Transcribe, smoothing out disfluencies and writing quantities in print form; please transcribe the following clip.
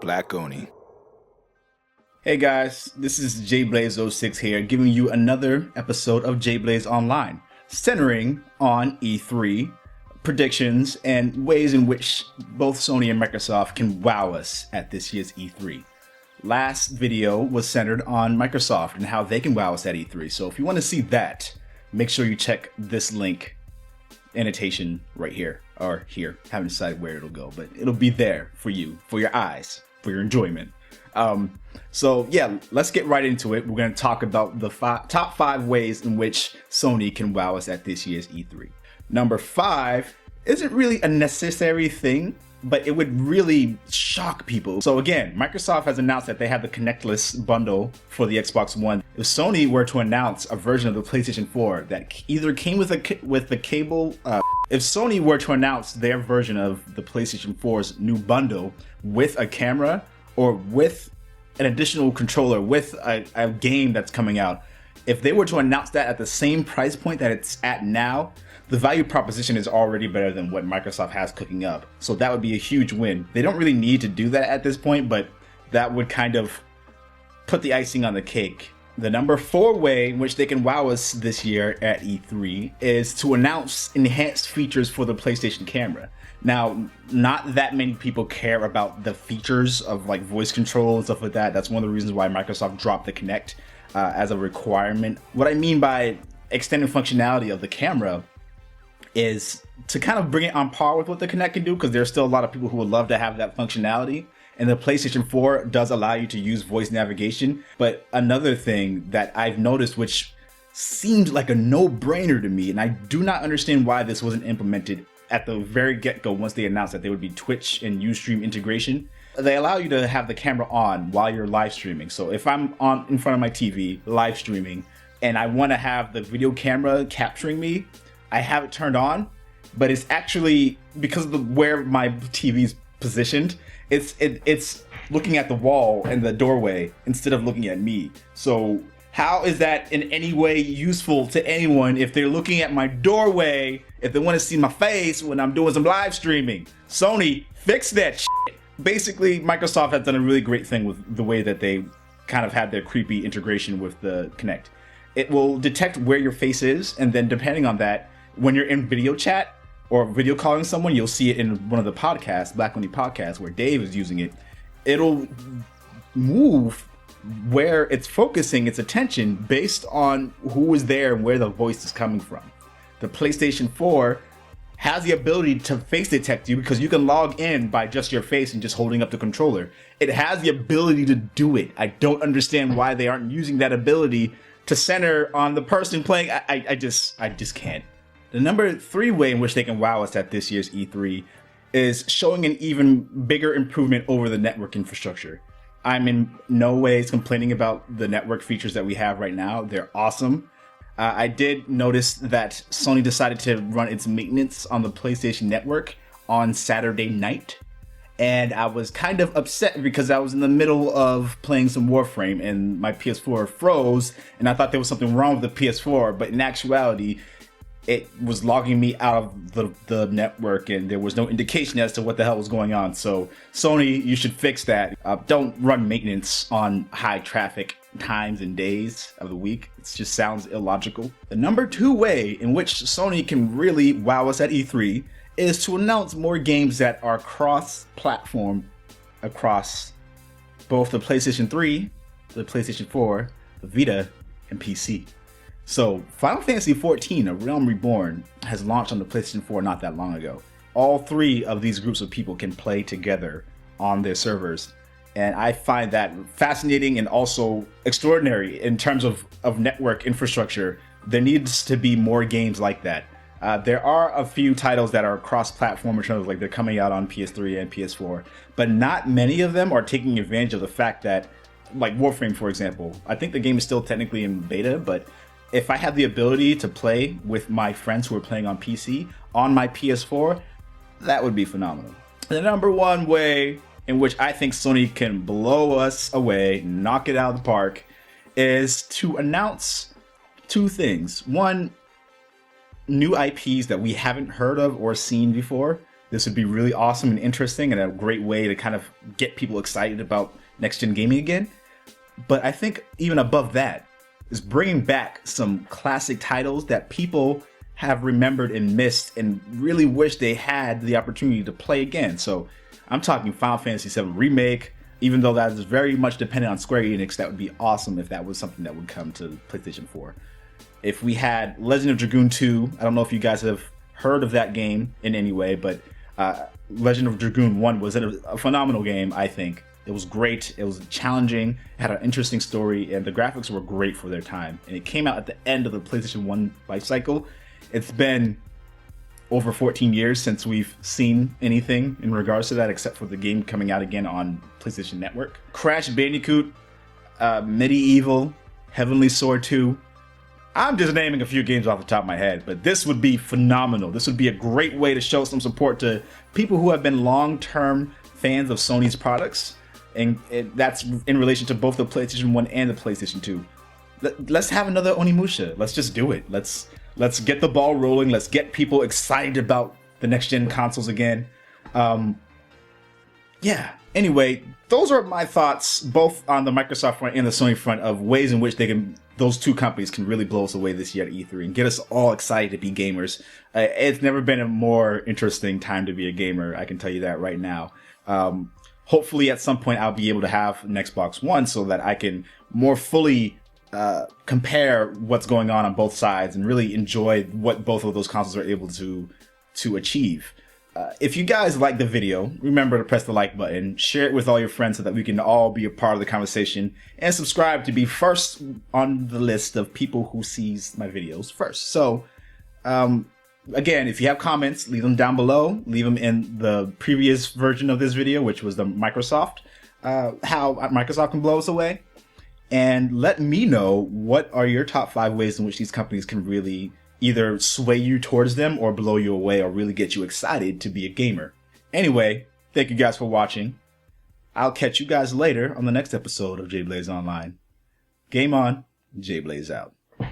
Black Oni. Hey guys, this is JBlaze06 here, giving you another episode of JBlaze Online, centering on E3, predictions, and ways in which both Sony and Microsoft can wow us at this year's E3. Last video was centered on Microsoft and how they can wow us at E3, so if you want to see that, make sure you check this link, annotation right here, or here. Haven't decided where it'll go, but it'll be there for you, for your eyes, for your enjoyment. So yeah, let's get right into it. We're going to talk about the top 5 ways in which Sony can wow us at this year's E3. Number 5 isn't really a necessary thing, but it would really shock people. So again, Microsoft has announced that they have the connectless bundle for the Xbox One. If Sony were to announce a version of the PlayStation 4 that either came with the cable, if Sony were to announce their version of the PlayStation 4's new bundle with a camera or with an additional controller, with a game that's coming out, if they were to announce that at the same price point that it's at now, the value proposition is already better than what Microsoft has cooking up. So that would be a huge win. They don't really need to do that at this point, but that would kind of put the icing on the cake. The number 4 way in which they can wow us this year at E3 is to announce enhanced features for the PlayStation camera. Now, not that many people care about the features of like voice control and stuff like that. That's one of the reasons why Microsoft dropped the Kinect as a requirement. What I mean by extended functionality of the camera is to kind of bring it on par with what the Kinect can do, because there's still a lot of people who would love to have that functionality. And the PlayStation 4 does allow you to use voice navigation. But another thing that I've noticed, which seemed like a no-brainer to me, and I do not understand why this wasn't implemented at the very get-go once they announced that there would be Twitch and Ustream integration. They allow you to have the camera on while you're live streaming. So if I'm on in front of my TV live streaming and I want to have the video camera capturing me, I have it turned on, but it's actually, because of where my TV's positioned, it's looking at the wall and the doorway instead of looking at me. So how is that in any way useful to anyone if they're looking at my doorway, if they want to see my face when I'm doing some live streaming? Sony, fix that shit. Basically, Microsoft has done a really great thing with the way that they kind of had their creepy integration with the Kinect. It will detect where your face is, and then depending on that, when you're in video chat or video calling someone, you'll see it in one of the podcasts, Black Oni Podcast, where Dave is using it. It'll move where it's focusing its attention based on who is there and where the voice is coming from. The PlayStation 4 has the ability to face detect you because you can log in by just your face and just holding up the controller. It has the ability to do it. I don't understand why they aren't using that ability to center on the person playing. I just can't. The number 3 way in which they can wow us at this year's E3 is showing an even bigger improvement over the network infrastructure. I'm in no ways complaining about the network features that we have right now. They're awesome. I did notice that Sony decided to run its maintenance on the PlayStation Network on Saturday night. And I was kind of upset because I was in the middle of playing some Warframe and my PS4 froze, and I thought there was something wrong with the PS4, but in actuality, it was logging me out of the network and there was no indication as to what the hell was going on. So Sony, you should fix that. Don't run maintenance on high traffic times and days of the week. It just sounds illogical. The number 2 way in which Sony can really wow us at E3 is to announce more games that are cross-platform across both the PlayStation 3, the PlayStation 4, the Vita, and PC. So, Final Fantasy XIV, A Realm Reborn, has launched on the PlayStation 4 not that long ago. All 3 of these groups of people can play together on their servers. And I find that fascinating and also extraordinary in terms of network infrastructure. There needs to be more games like that. There are a few titles that are cross-platform in terms of like they're coming out on PS3 and PS4, but not many of them are taking advantage of the fact that, like Warframe, for example, I think the game is still technically in beta, but if I had the ability to play with my friends who are playing on PC on my PS4, that would be phenomenal. The number 1 way in which I think Sony can blow us away, knock it out of the park, is to announce 2 things. 1, new IPs that we haven't heard of or seen before. This would be really awesome and interesting and a great way to kind of get people excited about next-gen gaming again. But I think even above that is bringing back some classic titles that people have remembered and missed and really wish they had the opportunity to play again. So I'm talking Final Fantasy VII Remake. Even though that is very much dependent on Square Enix, that would be awesome if that was something that would come to PlayStation 4. If we had Legend of Dragoon 2, I don't know if you guys have heard of that game in any way, but Legend of Dragoon 1 was a phenomenal game, I think. It was great, it was challenging, it had an interesting story, and the graphics were great for their time. And it came out at the end of the PlayStation 1 life cycle. It's been over 14 years since we've seen anything in regards to that, except for the game coming out again on PlayStation Network. Crash Bandicoot, Medieval, Heavenly Sword 2. I'm just naming a few games off the top of my head, but this would be phenomenal. This would be a great way to show some support to people who have been long-term fans of Sony's products, and that's in relation to both the PlayStation 1 and the PlayStation 2. Let's have another Onimusha. Let's just do it. Let's get the ball rolling. Let's get people excited about the next-gen consoles again. Yeah. Anyway, those are my thoughts, both on the Microsoft front and the Sony front, of ways in which those two companies can really blow us away this year at E3 and get us all excited to be gamers. It's never been a more interesting time to be a gamer, I can tell you that right now. Hopefully at some point I'll be able to have an Xbox One so that I can more fully compare what's going on both sides and really enjoy what both of those consoles are able to achieve. If you guys like the video, remember to press the like button, share it with all your friends so that we can all be a part of the conversation, and subscribe to be first on the list of people who sees my videos first. So, again, if you have comments, leave them down below. Leave them in the previous version of this video, which was the Microsoft, how Microsoft can blow us away. And let me know what are your top 5 ways in which these companies can really either sway you towards them or blow you away or really get you excited to be a gamer. Anyway, thank you guys for watching. I'll catch you guys later on the next episode of J Blaze Online. Game on, J Blaze out.